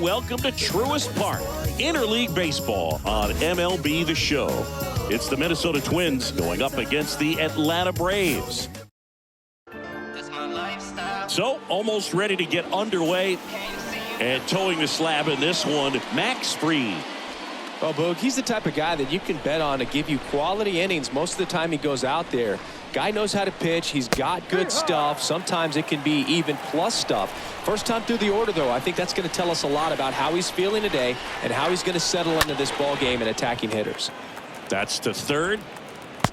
welcome to Truist Park, Interleague Baseball on MLB The Show. It's the Minnesota Twins going up against the Atlanta Braves. So, almost ready to get underway. And towing the slab in this one, Max Fried. Well, Boog, he's the type of guy that you can bet on to give you quality innings most of the time he goes out there. Guy knows how to pitch. He's got good stuff. Sometimes it can be even plus stuff. First time through the order, though, I think that's going to tell us a lot about how he's feeling today and how he's going to settle into this ball game and attacking hitters. That's to third.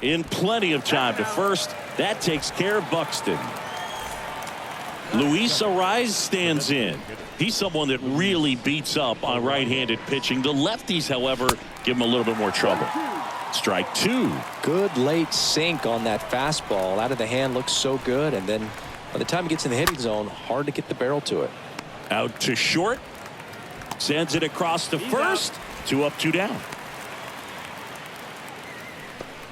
In plenty of time to first. That takes care of Buxton. Luis Arraez stands in. He's someone that really beats up on right-handed pitching. The lefties, however, give him a little bit more trouble. Strike two. Good late sink on that fastball. Out of the hand looks so good, and then by the time he gets in the hitting zone, hard to get the barrel to it. Out to short. Sends it across to first. 2 up, 2 down.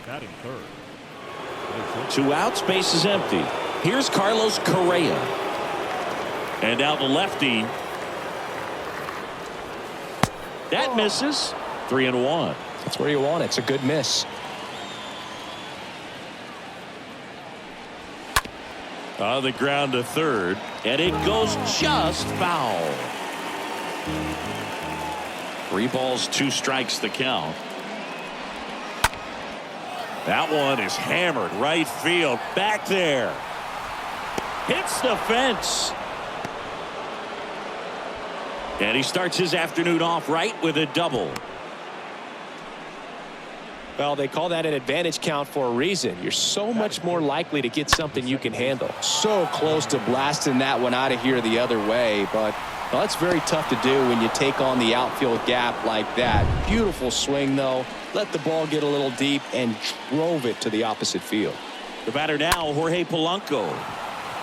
Batting third. 2 outs, base is empty. Here's Carlos Correa. And out the lefty. That misses. 3-1. That's where you want it. It's a good miss. On the ground to third, and it goes just foul. 3 balls, 2 strikes the count. That one is hammered right field. Back there. Hits the fence. And he starts his afternoon off right with a double. Well, they call that an advantage count for a reason. You're so much more likely to get something you can handle. So close to blasting that one out of here the other way, but well, that's very tough to do when you take on the outfield gap like that. Beautiful swing, though. Let the ball get a little deep and drove it to the opposite field. The batter now, Jorge Polanco.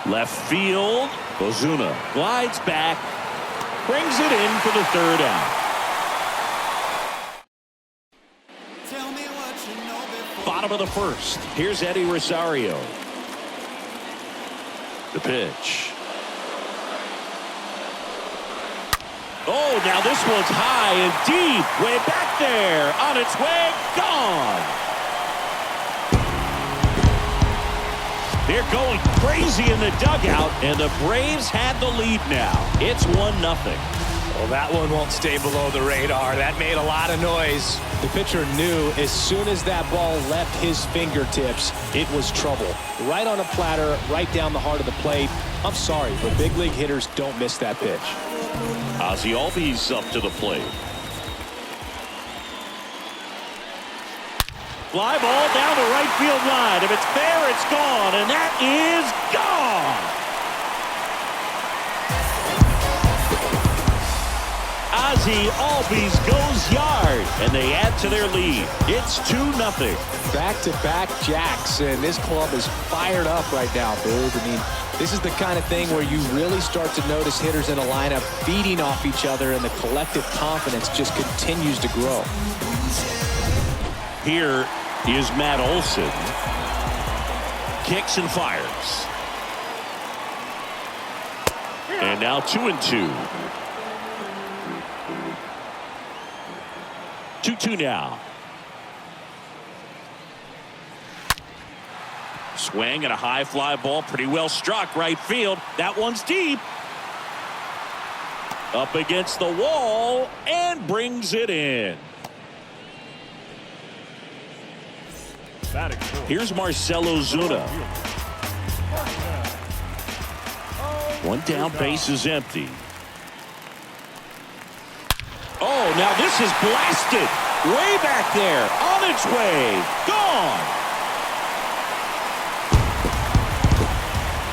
Left field. Ozuna glides back. Brings it in for the 3rd out. Bottom of the 1st. Here's Eddie Rosario. The pitch. Oh, now this one's high and deep. Way back there. On its way. Gone. They're going crazy in the dugout, and the Braves had the lead now. It's 1-0. Well, that one won't stay below the radar. That made a lot of noise. The pitcher knew as soon as that ball left his fingertips, it was trouble. Right on a platter, right down the heart of the plate. I'm sorry, but big league hitters don't miss that pitch. Ozzy Albies up to the plate. Fly ball down the right field line. If it's there, it's gone, and that is gone. Ozzy Albies goes yard, and they add to their lead. It's 2-0. Back-to-back jacks, and this club is fired up right now, Boog. I mean, this is the kind of thing where you really start to notice hitters in a lineup feeding off each other, and the collective confidence just continues to grow. Here is Matt Olson. Kicks and fires. And now 2-2. 2-2 now. Swing and a high fly ball. Pretty well struck right field. That one's deep. Up against the wall and brings it in. Here's Marcell Ozuna. 1 down, base is empty. Oh, now this is blasted. Way back there. On its way. Gone.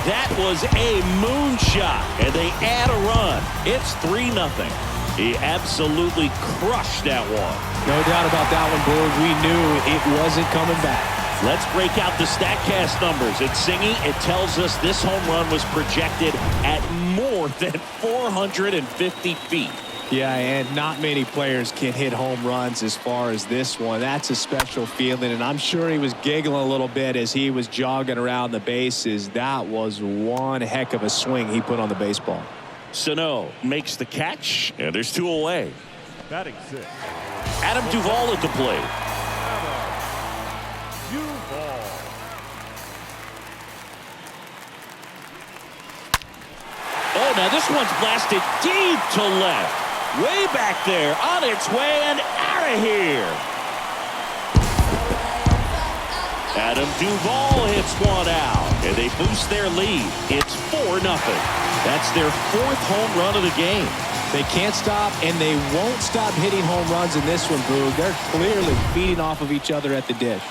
That was a moonshot, and they add a run. It's 3-0. He absolutely crushed that one. No doubt about that one, Boog. We knew it wasn't coming back. Let's break out the StatCast numbers. It's Singy. It tells us this home run was projected at more than 450 feet. Yeah, and not many players can hit home runs as far as this one. That's a special feeling, and I'm sure he was giggling a little bit as he was jogging around the bases. That was one heck of a swing he put on the baseball. Sano makes the catch, and there's 2 away. Batting 6. Adam Duvall at the plate. Duvall. Oh, now this one's blasted deep to left. Way back there, on its way and out of here. Adam Duvall hits one out, and they boost their lead. It's 4-0. That's their 4th home run of the game. They can't stop, and they won't stop hitting home runs in this one, Boog. They're clearly feeding off of each other at the dish.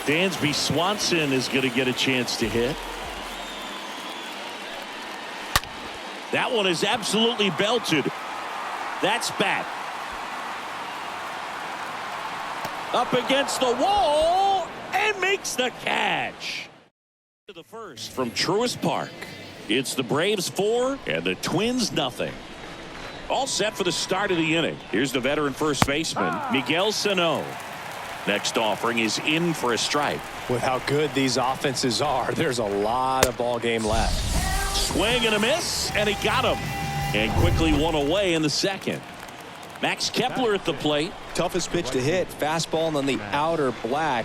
Dansby Swanson is going to get a chance to hit. That one is absolutely belted. That's back. Up against the wall and makes the catch. To the first from Truist Park. It's the Braves 4 and the Twins nothing. All set for the start of the inning. Here's the veteran first baseman, Miguel Sano. Next offering is in for a strike. With how good these offenses are, there's a lot of ball game left. Swing and a miss, and he got him. And quickly one away in the second. Max Kepler at the plate. Toughest pitch to hit, fastball on the outer black.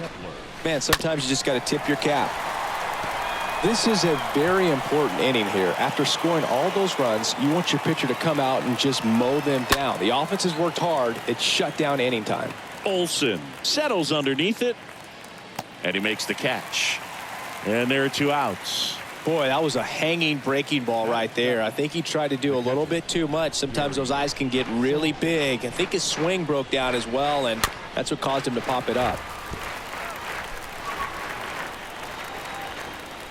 Man, sometimes you just got to tip your cap. This is a very important inning here. After scoring all those runs, you want your pitcher to come out and just mow them down. The offense has worked hard. It's shut down inning time. Olsen settles underneath it, and he makes the catch. And there are 2 outs. Boy, that was a hanging breaking ball right there. I think he tried to do a little bit too much. Sometimes those eyes can get really big. I think his swing broke down as well, and that's what caused him to pop it up.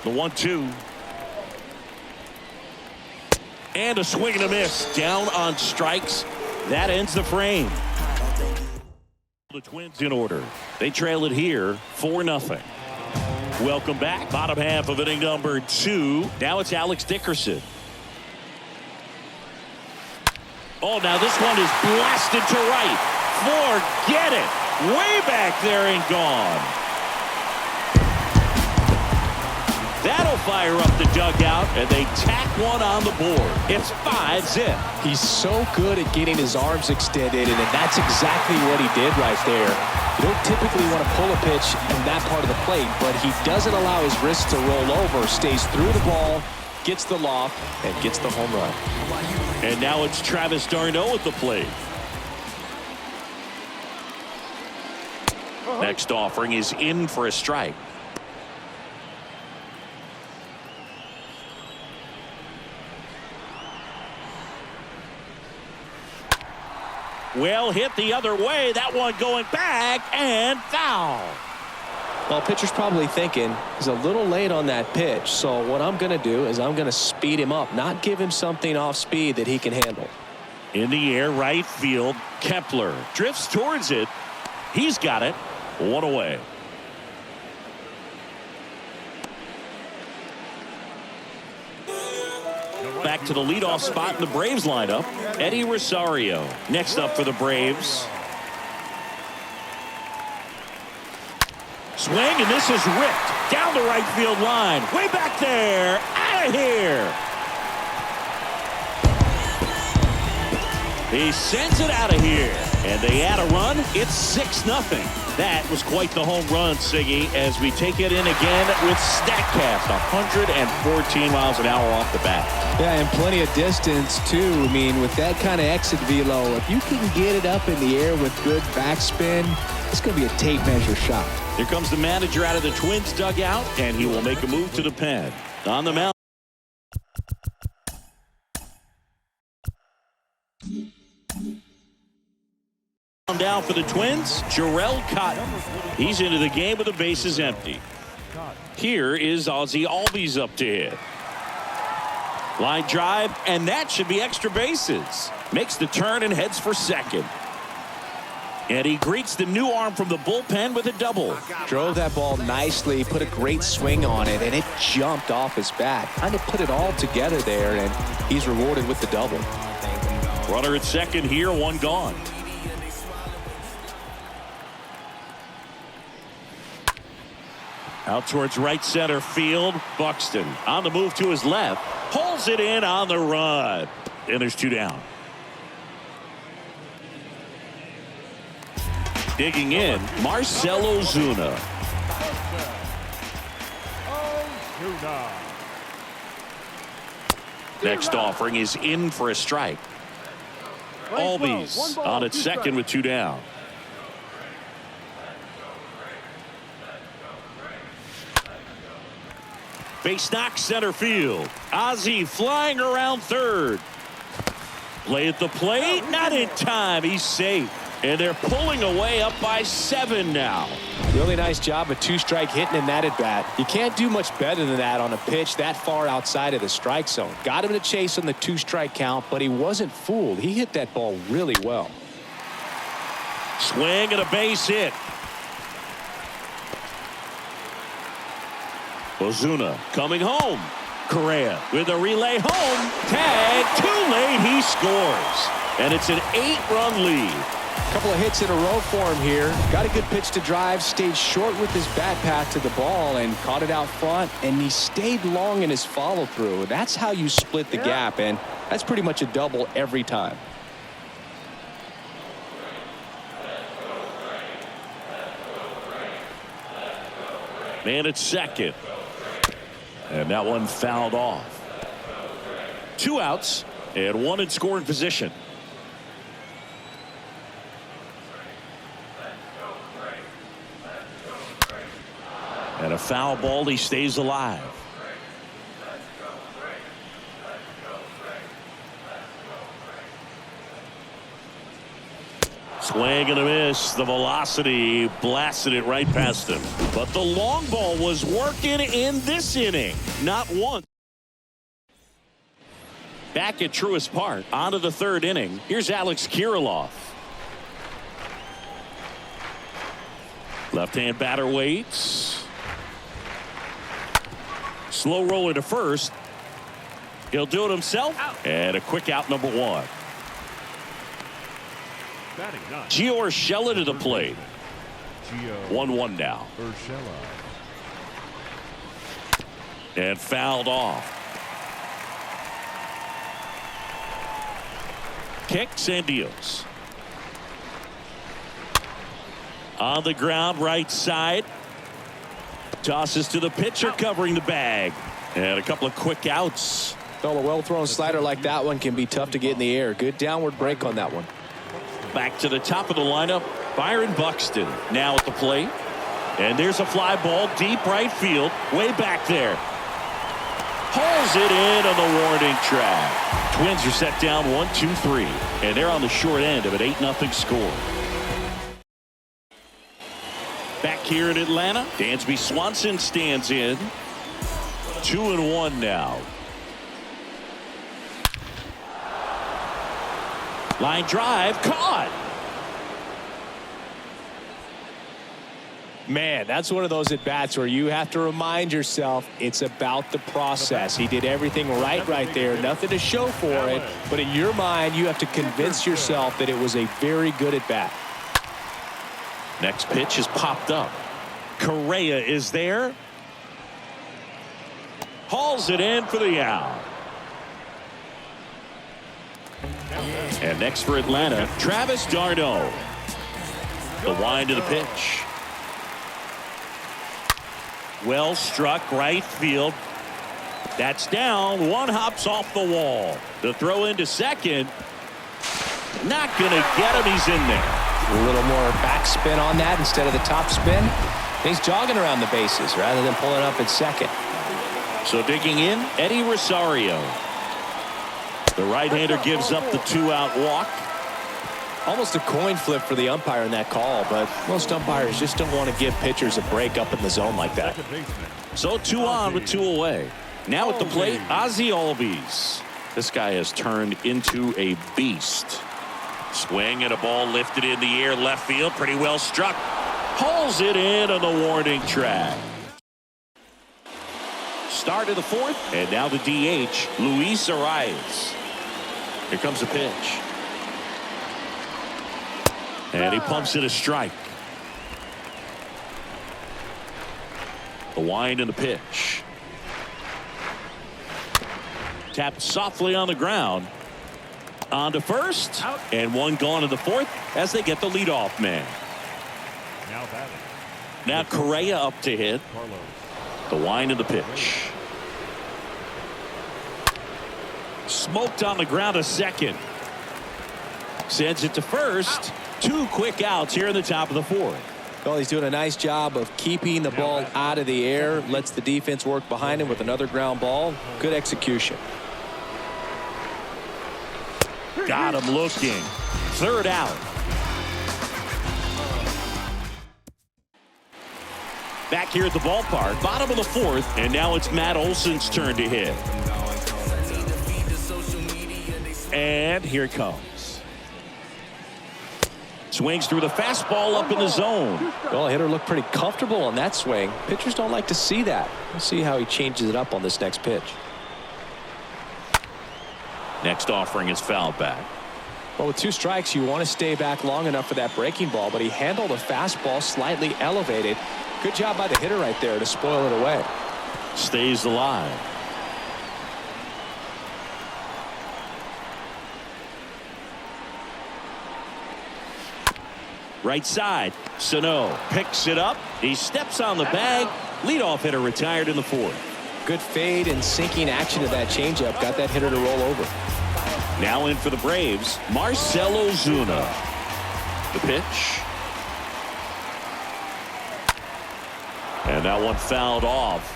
The 1-2. And a swing and a miss. Down on strikes. That ends the frame. The Twins in order. They trail it here 4-0. Welcome back. Bottom half of inning number 2. Now it's Alex Dickerson. Oh, now this one is blasted to right. Forget it. Way back there and gone. That'll fire up the dugout, and they tack one on the board. It's 5-zip. He's so good at getting his arms extended, and that's exactly what he did right there. You don't typically want to pull a pitch in that part of the plate, but he doesn't allow his wrist to roll over, stays through the ball, gets the loft, and gets the home run. And now it's Travis d'Arnaud at the plate. Next offering is in for a strike. Well hit the other way. That one going back and foul. Well, pitcher's probably thinking he's a little late on that pitch. So what I'm going to do is I'm going to speed him up, not give him something off speed that he can handle. In the air, right field. Kepler drifts towards it. He's got it. 1 away. Back to the leadoff spot in the Braves lineup. Eddie Rosario next up for the Braves. Swing, and this is ripped down the right field line. Way back there. Out of here. He sends it out of here. And they add a run. It's 6-0. That was quite the home run, Siggy, as we take it in again with StatCast. 114 miles an hour off the bat. Yeah, and plenty of distance, too. I mean, with that kind of exit velo, if you can get it up in the air with good backspin, it's going to be a tape measure shot. Here comes the manager out of the Twins dugout, and he will make a move to the pen. On the mound. Down for the Twins, Jarrell Cotton. He's into the game with the bases empty. Here is Ozzie Albies up to hit. Line drive, and that should be extra bases. Makes the turn and heads for second. And he greets the new arm from the bullpen with a double. Drove that ball nicely, put a great swing on it, and it jumped off his bat. Kind of put it all together there, and he's rewarded with the double. Runner at second here, 1 gone. Out towards right center field. Buxton on the move to his left. Pulls it in on the run. And there's 2 down. Digging in, Marcell Ozuna. Next offering is in for a strike. Albies on at second with 2 down. Base knock center field. Ozzie flying around third. Play at the plate, not in time. He's safe. And they're pulling away up by 7 now. Really nice job of 2-strike hitting in that at bat. You can't do much better than that on a pitch that far outside of the strike zone. Got him to chase on the 2-strike count, but he wasn't fooled. He hit that ball really well. Swing and a base hit. Ozuna coming home. Correa with a relay home. Tag, too late, he scores. And it's an 8-run lead. Couple of hits in a row for him here. Got a good pitch to drive, stayed short with his bat path to the ball and caught it out front, and he stayed long in his follow through. That's how you split the gap, and that's pretty much a double every time. Man at second. And that one fouled off. 2 outs and 1 in scoring position. And a foul ball, he stays alive. Swing and a miss. The velocity blasted it right past him. But the long ball was working in this inning. Not once. Back at Truist Park, on to the 3rd inning. Here's Alex Kirilloff. Left-hand batter waits. Slow roller to first. He'll do it himself. And a quick out, number 1. Gio Urshela to the plate. 1-1 now. And fouled off. Kicks and deals. On the ground, right side. Tosses to the pitcher, covering the bag. And a couple of quick outs. Well, a well-thrown slider like that one can be tough to get in the air. Good downward break on that one. Back to the top of the lineup, Byron Buxton now at the plate. And there's a fly ball deep right field, way back there. Hauls it in on the warning track. Twins are set down 1-2-3, and they're on the short end of an 8-0 score. Back here in Atlanta, Dansby Swanson stands in. 2-1 now. Line drive, caught. Man, that's one of those at-bats where you have to remind yourself it's about the process. He did everything right there. Nothing to show for it. But in your mind, you have to convince yourself that it was a very good at-bat. Next pitch is popped up. Correa is there. Hauls it in for the out. And next for Atlanta, Travis d'Arnaud. The wind of the pitch. Well struck right field. That's down. One hops off the wall. The throw into second. Not going to get him. He's in there. A little more backspin on that instead of the top spin. He's jogging around the bases rather than pulling up at second. So digging in, Eddie Rosario. The right-hander gives up the 2-out walk. Almost a coin flip for the umpire in that call, but most umpires just don't want to give pitchers a break up in the zone like that. So 2 on with 2 away. Now at the plate, Ozzie Albies. This guy has turned into a beast. Swing and a ball lifted in the air, left field, pretty well struck. Hauls it in on the warning track. Start of the 4th, and now the DH, Luis Arias. Here comes the pitch. And he pumps it a strike. The wind and the pitch. tapped softly on the ground. On to first. Out. And one gone in the fourth as they get the leadoff man. Now batting. Now Correa up to hit. Carlos. The wind of the pitch. Smoked on the ground a second. Sends it to first. 2 quick outs here in the top of the fourth. Well, he's doing a nice job of keeping the ball out of the air. Lets the defense work behind him with another ground ball. Good execution. Got him looking. 3rd out. Back here at the ballpark, bottom of the 4th, and now it's Matt Olson's turn to hit. And here it comes. Swings through the fastball up in the zone. Well, hitter looked pretty comfortable on that swing. Pitchers don't like to see that. We'll see how he changes it up on this next pitch. Next offering is fouled back. Well, with 2 strikes, you want to stay back long enough for that breaking ball, but he handled a fastball slightly elevated. Good job by the hitter right there to spoil it away. Stays alive. Right side. Sano picks it up. He steps on the bag. Leadoff hitter retired in the 4th. Good fade and sinking action of that changeup. Got that hitter to roll over. Now in for the Braves, Marcell Ozuna. The pitch. And that one fouled off.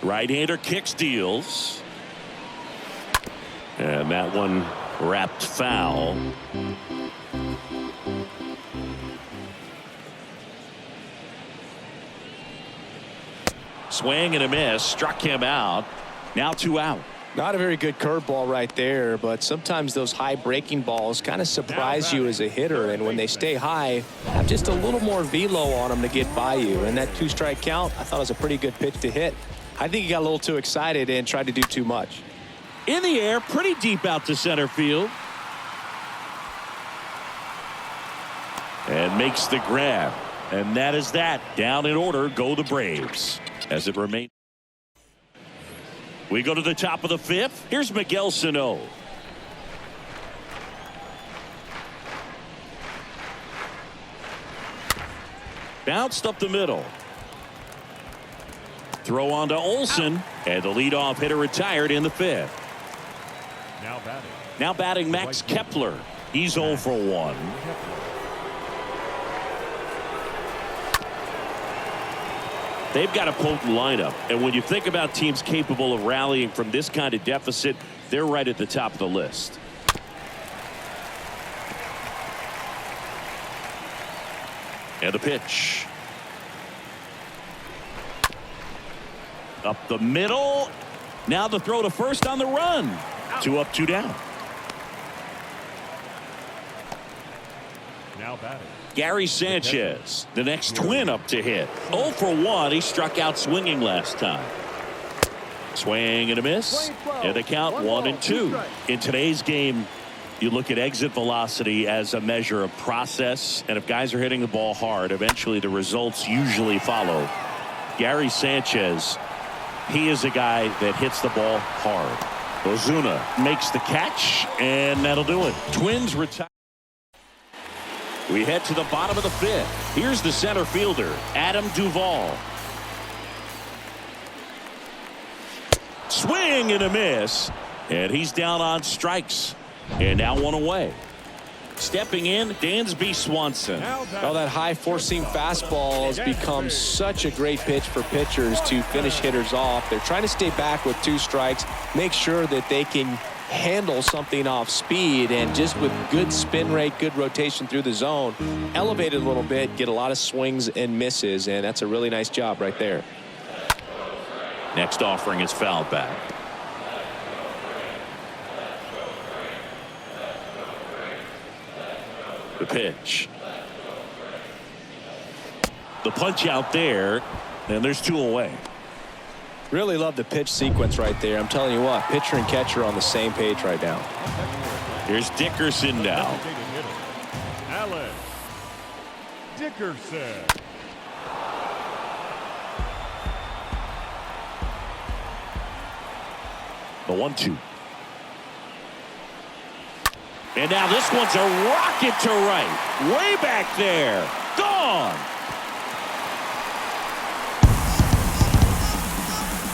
Right-hander kicks, deals. And that one wrapped foul. Swing and a miss. Struck him out. Now 2 out. Not a very good curveball right there, but sometimes those high breaking balls kind of surprise you as a hitter, and when they stay high, have just a little more velo on them to get by you. And that 2-strike count, I thought was a pretty good pitch to hit. I think he got a little too excited and tried to do too much. In the air, pretty deep out to center field. And makes the grab. And that is that. Down in order go the Braves. As it remains. We go to the top of the 5th. Here's Miguel Sano. Bounced up the middle. Throw on to Olson. And the leadoff hitter retired in the 5th. Now batting Max Kepler. He's 0 for 1. They've got a potent lineup, and when you think about teams capable of rallying from this kind of deficit, they're right at the top of the list. And the pitch. Up the middle. Now the throw to first on the run. 2 up, 2 down. Now batting. Gary Sanchez, the next Twin up to hit. 0 for 1. He struck out swinging last time. Swing and a miss. And the count 1-2. In today's game, you look at exit velocity as a measure of process. And if guys are hitting the ball hard, eventually the results usually follow. Gary Sanchez, he is a guy that hits the ball hard. Ozuna makes the catch, and that'll do it. Twins retire. We head to the bottom of the 5th. Here's the center fielder, Adam Duvall. Swing and a miss. And he's down on strikes. And now 1 away. Stepping in, Dansby Swanson. Well, that high four-seam fastball has become such a great pitch for pitchers to finish hitters off. They're trying to stay back with 2 strikes, make sure that they can handle something off speed, and just with good spin rate, good rotation through the zone, elevate it a little bit, get a lot of swings and misses, and that's a really nice job right there. Next offering is fouled back. The pitch. The punch out there, and there's 2 away. Really love the pitch sequence right there. I'm telling you what, pitcher and catcher on the same page right now. Here's Dickerson now. Alan Dickerson. The 1-2. And now this one's a rocket to right. Way back there. Gone.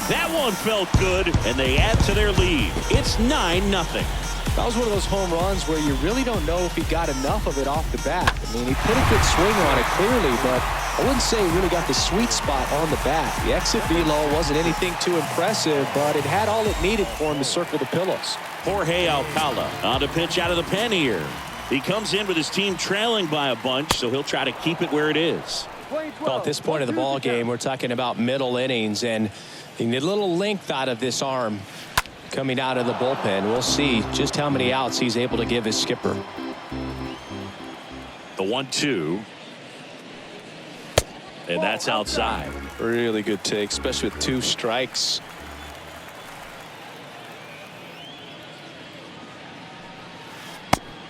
That one felt good, and they add to their lead. It's 9-0. That was one of those home runs where you really don't know if he got enough of it off the bat. I mean, he put a good swing on it clearly, but I wouldn't say he really got the sweet spot on the bat. The exit velo wasn't anything too impressive, but it had all it needed for him to circle the pillows. Jorge Alcala on to pitch out of the pen here. He comes in with his team trailing by a bunch, so he'll try to keep it where it is. Well, at this point of the ball game, we're talking about middle innings, and you need a little length out of this arm coming out of the bullpen. We'll see just how many outs he's able to give his skipper. The 1-2. And that's outside. Really good take, especially with 2 strikes.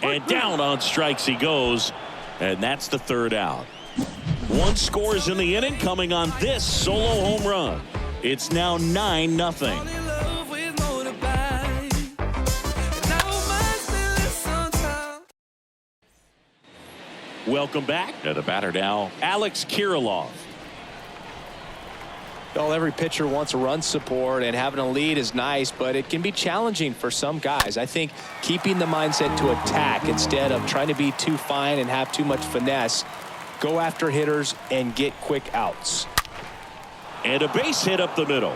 And down on strikes he goes. And that's the 3rd out. 1 scores in the inning coming on this solo home run. It's now 9-0. Welcome back. The batter now, Alex Kirilloff. Well, every pitcher wants a run support, and having a lead is nice, but it can be challenging for some guys. I think keeping the mindset to attack instead of trying to be too fine and have too much finesse, go after hitters and get quick outs. And a base hit up the middle.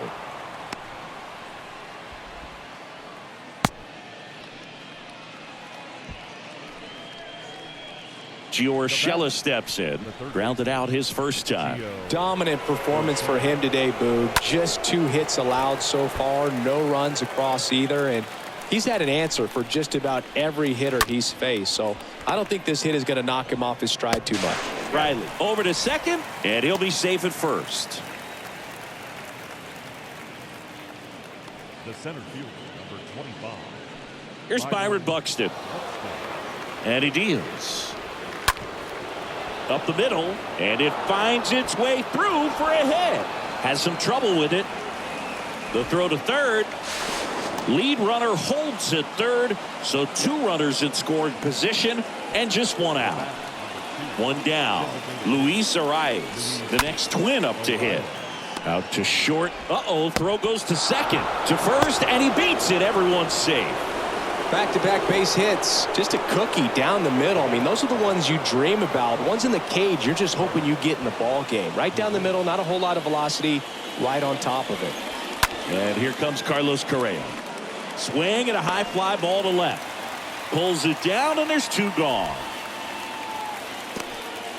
Urshela steps in, grounded out his first time. Dominant performance for him today, Boog. Just 2 hits allowed so far, no runs across either, and he's had an answer for just about every hitter he's faced. So I don't think this hit is going to knock him off his stride too much. Riley over to second, and he'll be safe at first. The center fielder, number 25. Here's Byron Buxton. And he deals. Up the middle, and it finds its way through for a hit. Has some trouble with it. The throw to third. Lead runner holds at third, so 2 runners in scoring position and just 1 out. 1 down. Luis Arias, the next Twin up to hit. Out to short. Throw goes to second. To first, and he beats it. Everyone's safe. Back-to-back base hits, just a cookie down the middle. I mean, those are the ones you dream about. Ones in the cage, you're just hoping you get in the ball game. Right down the middle, not a whole lot of velocity, right on top of it. And here comes Carlos Correa. Swing and a high fly ball to left. Pulls it down, and there's 2 gone.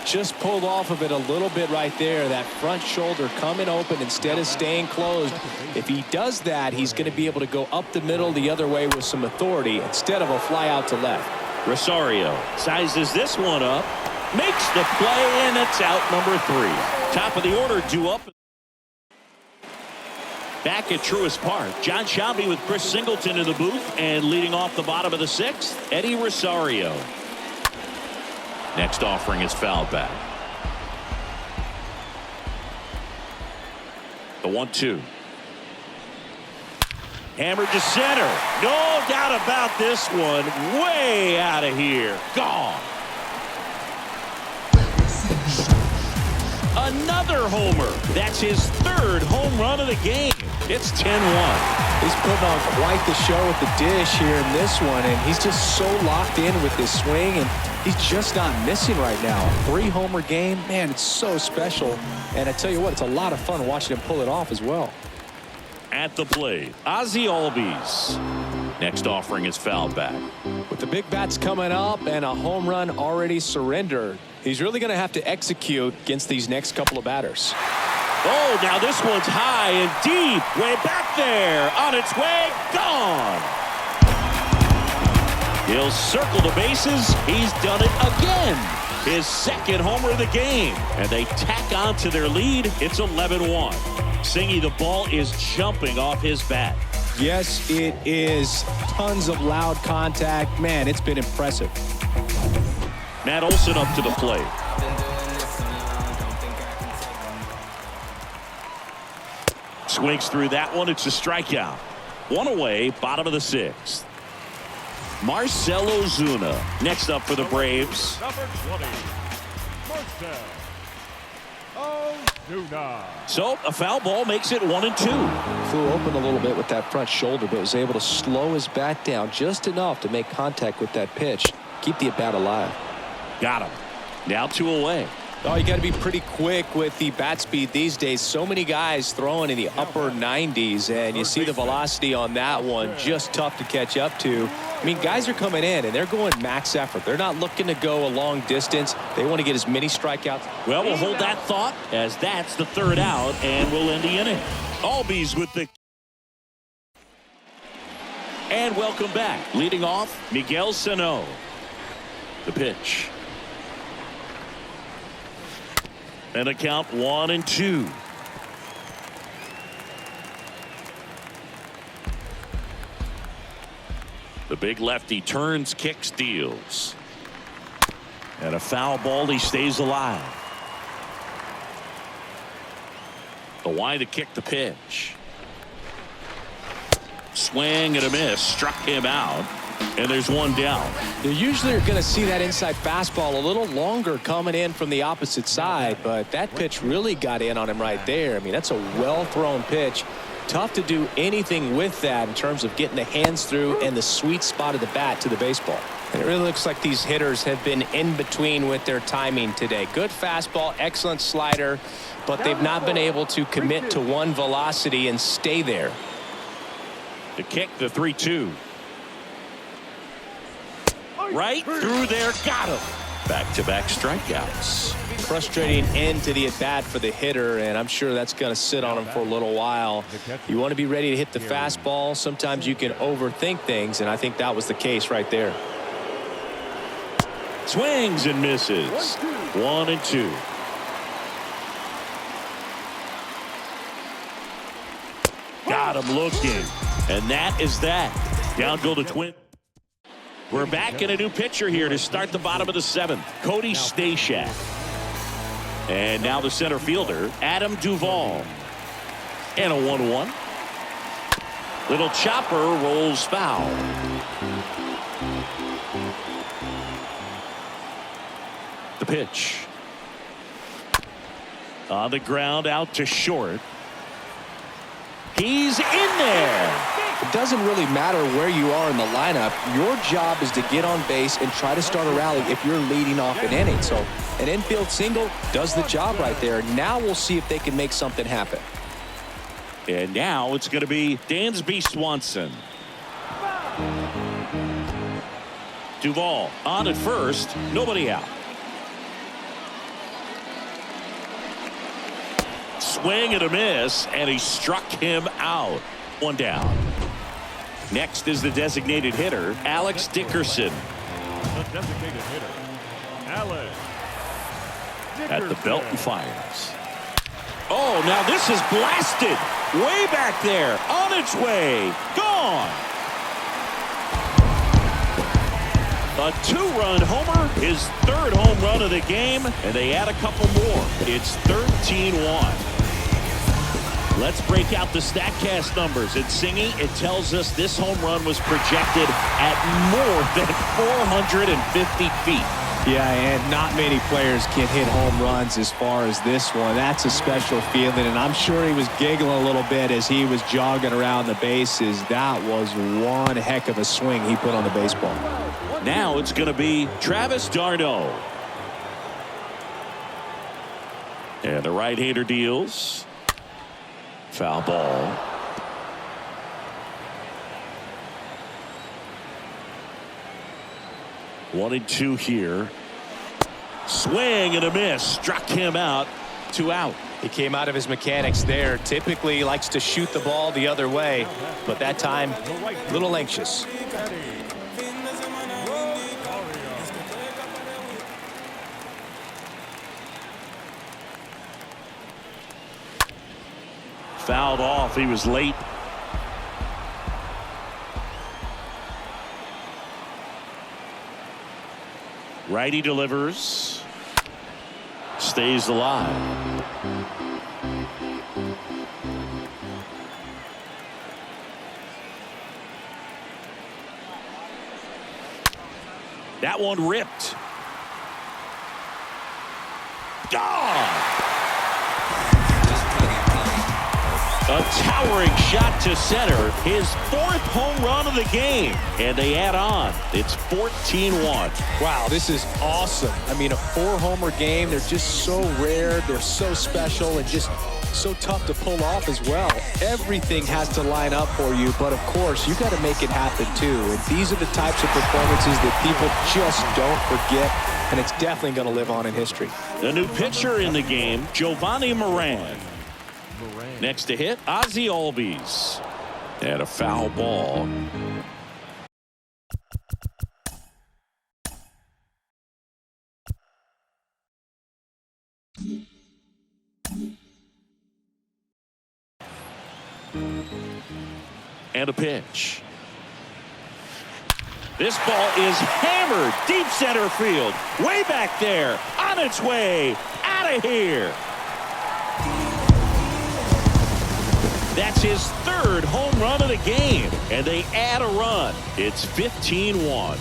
Just pulled off of it a little bit right there. That front shoulder coming open instead of staying closed. If he does that, he's going to be able to go up the middle the other way with some authority instead of a fly out to left. Rosario sizes this one up, makes the play, and it's out number 3. Top of the order due up. Back at Truist Park, John Shelby with Chris Singleton in the booth, and leading off the bottom of the 6th, Eddie Rosario. Next offering is fouled back. The 1-2. Hammered to center. No doubt about this one. Way out of here. Gone. Another homer. That's his 3rd home run of the game. It's 10-1. He's putting on quite the show with the dish here in this one, and he's just so locked in with this swing, and he's just not missing right now. 3-homer game, man, it's so special. And I tell you what, it's a lot of fun watching him pull it off as well. At the plate, Ozzie Albies. Next offering is fouled back. With the big bats coming up and a home run already surrendered, he's really going to have to execute against these next couple of batters. Oh, now this one's high and deep. Way back there. On its way. Gone. He'll circle the bases. He's done it again. His 2nd homer of the game. And they tack on to their lead. It's 11-1. Singy, the ball is jumping off his bat. Yes, it is. Tons of loud contact. Man, it's been impressive. Matt Olson up to the plate. Swings through that one. It's a strikeout. One away, bottom of the sixth. Marcell Ozuna next up for the Braves. Number 20, Marcell Ozuna. So a foul ball makes it 1-2. Flew open a little bit with that front shoulder, but was able to slow his bat down just enough to make contact with that pitch. Keep the at-bat alive. Got him. Now 2 away. Oh, you got to be pretty quick with the bat speed these days. So many guys throwing in the upper 90s, and you see the velocity on that one. Just tough to catch up to. I mean, guys are coming in, and they're going max effort. They're not looking to go a long distance. They want to get as many strikeouts. Well, we'll hold that thought as that's the 3rd out, and we'll end the inning. Albies with the... And welcome back. Leading off, Miguel Sano. The pitch. And a count 1-2. The big lefty turns, kicks, deals. And a foul ball, he stays alive. The wide to kick the pitch. Swing and a miss, struck him out. And there's one down. You usually are going to see that inside fastball a little longer coming in from the opposite side, but that pitch really got in on him right there. I mean, that's a well-thrown pitch. Tough to do anything with that in terms of getting the hands through and the sweet spot of the bat to the baseball. And it really looks like these hitters have been in between with their timing today. Good fastball, excellent slider, but they've not been able to commit to one velocity and stay there. The kick, the 3-2. Right through there, got him. Back-to-back strikeouts. Frustrating end to the at-bat for the hitter, and I'm sure that's going to sit on him for a little while. You want to be ready to hit the fastball. Sometimes you can overthink things, and I think that was the case right there. Swings and misses. 1-2. Got him looking. And that is that. Down go the Twins. We're back in a new pitcher here to start the bottom of the 7th. Cody Stashak. And now the center fielder, Adam Duvall. And a 1-1. Little chopper rolls foul. The pitch. On the ground, out to short. He's in there. It doesn't really matter where you are in the lineup. Your job is to get on base and try to start a rally if you're leading off an inning. So an infield single does the job right there. Now we'll see if they can make something happen. And now it's going to be Dansby Swanson. Duvall on at first. Nobody out. Swing and a miss, and he struck him out. One down. Next is the designated hitter, Alex Dickerson. The designated hitter, Alex Dickerson. At the belt and fires. Oh, now this is blasted. Way back there. On its way. Gone. A 2-run homer. His 3rd home run of the game. And they add a couple more. It's 13-1. Let's break out the StatCast numbers. At Singy, it tells us this home run was projected at more than 450 feet. Yeah, and not many players can hit home runs as far as this one. That's a special feeling, and I'm sure he was giggling a little bit as he was jogging around the bases. That was one heck of a swing he put on the baseball. Now it's going to be Travis d'Arnaud. And the right-hander deals. Foul ball. One and two here. Swing and a miss. Struck him out. 2 out. He came out of his mechanics there. Typically he likes to shoot the ball the other way, but that time a little anxious. Fouled off. He was late. Righty delivers. Stays alive. That one ripped. Gone. A towering shot to center. His 4th home run of the game. And they add on. It's 14-1. Wow, this is awesome. I mean, a 4-homer game. They're just so rare. They're so special and just so tough to pull off as well. Everything has to line up for you, but of course, you got to make it happen too. And these are the types of performances that people just don't forget, and it's definitely going to live on in history. The new pitcher in the game, Giovanni Moran. Next to hit, Ozzie Albies. And a foul ball. And a pitch. This ball is hammered deep center field. Way back there. On its way. Out of here. That's his 3rd home run of the game. And they add a run. It's 15-1.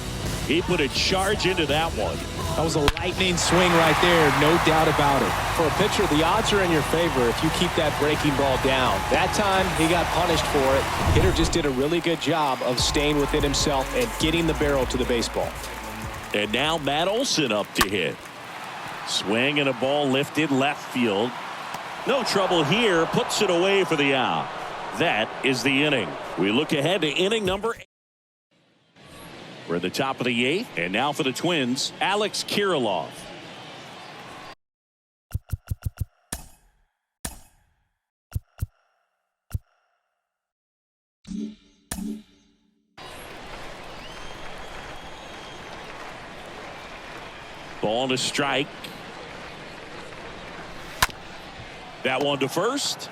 He put a charge into that one. That was a lightning swing right there, no doubt about it. For a pitcher, the odds are in your favor if you keep that breaking ball down. That time, he got punished for it. Hitter just did a really good job of staying within himself and getting the barrel to the baseball. And now Matt Olson up to hit. Swing and a ball lifted left field. No trouble here. Puts it away for the out. That is the inning. We look ahead to inning number 8. We're at the top of the 8th. And now for the Twins, Alex Kirilloff. Ball to strike. That one to first.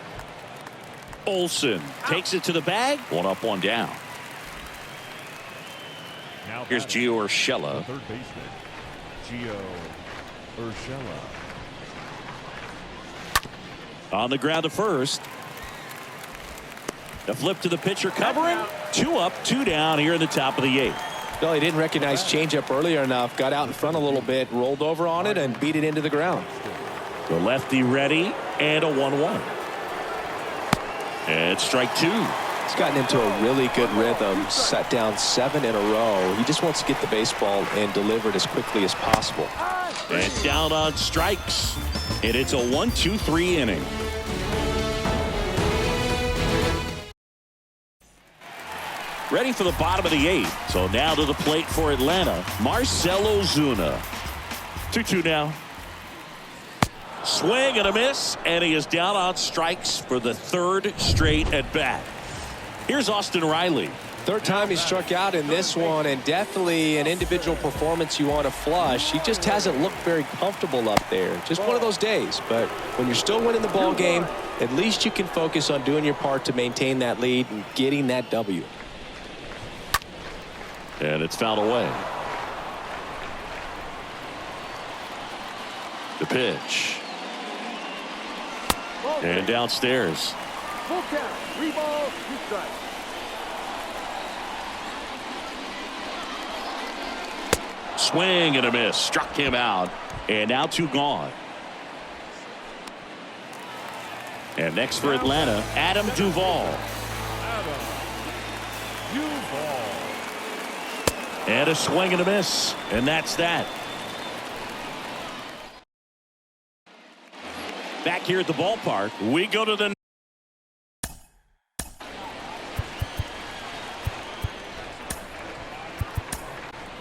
Olson takes it to the bag. 1 up, 1 down. Now Here's Gio Urshela. third baseman, Gio Urshela. On the ground to first. The flip to the pitcher covering. 2 up, 2 down here in the top of the 8th. Well, he didn't recognize changeup earlier enough. Got out in front a little bit, rolled over on it, and beat it into the ground. The lefty ready, and a 1-1. And strike 2. He's gotten into a really good rhythm, set down 7 in a row. He just wants to get the baseball and deliver it as quickly as possible. And down on strikes. And it's a 1-2-3 inning. Ready for the bottom of the 8th. So now to the plate for Atlanta, Marcell Ozuna. 2-2 now. Swing and a miss, and he is down on strikes for the 3rd straight at bat. Here's Austin Riley. 3rd time he struck out in this one, and definitely an individual performance you want to flush. He just hasn't looked very comfortable up there. Just one of those days. But when you're still winning the ball game, at least you can focus on doing your part to maintain that lead and getting that W. And it's fouled away. The pitch. And downstairs. Full count. 3 balls, 2 strikes. Swing and a miss. Struck him out. And now 2 gone. And next for Atlanta, Adam Duvall. And a swing and a miss. And that's that. Back here at the ballpark, we go to the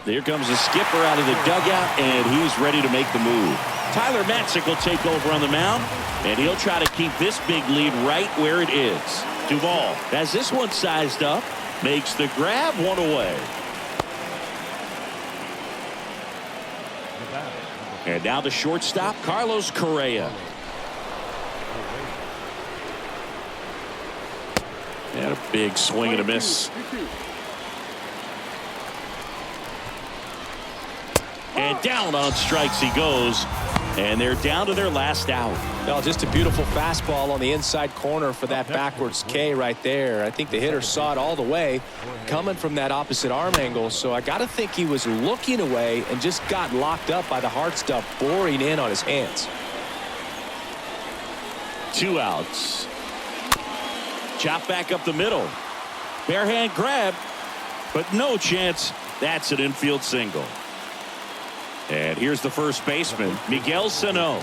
There comes the skipper out of the dugout, and he's ready to make the move. Tyler Matzik will take over on the mound, and he'll try to keep this big lead right where it is. Duvall has this one sized up, makes the grab, 1 away. And now the shortstop, Carlos Correa. And a big swing and a miss. And down on strikes he goes. And they're down to their last out. Well, just a beautiful fastball on the inside corner for that backwards K right there. I think the hitter saw it all the way coming from that opposite arm angle. So I got to think he was looking away and just got locked up by the hard stuff boring in on his hands. 2 outs. Chop back up the middle. Bare hand grab, but no chance. That's an infield single. And here's the first baseman, Miguel Sano.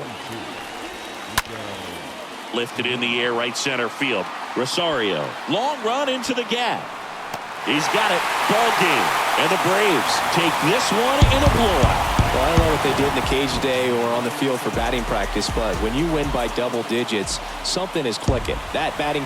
Lifted in the air, right center field. Rosario, long run into the gap. He's got it. Ball game. And the Braves take this one in a blowout. Well, I don't know what they did in the cage today or on the field for batting practice, but when you win by double digits, something is clicking. That batting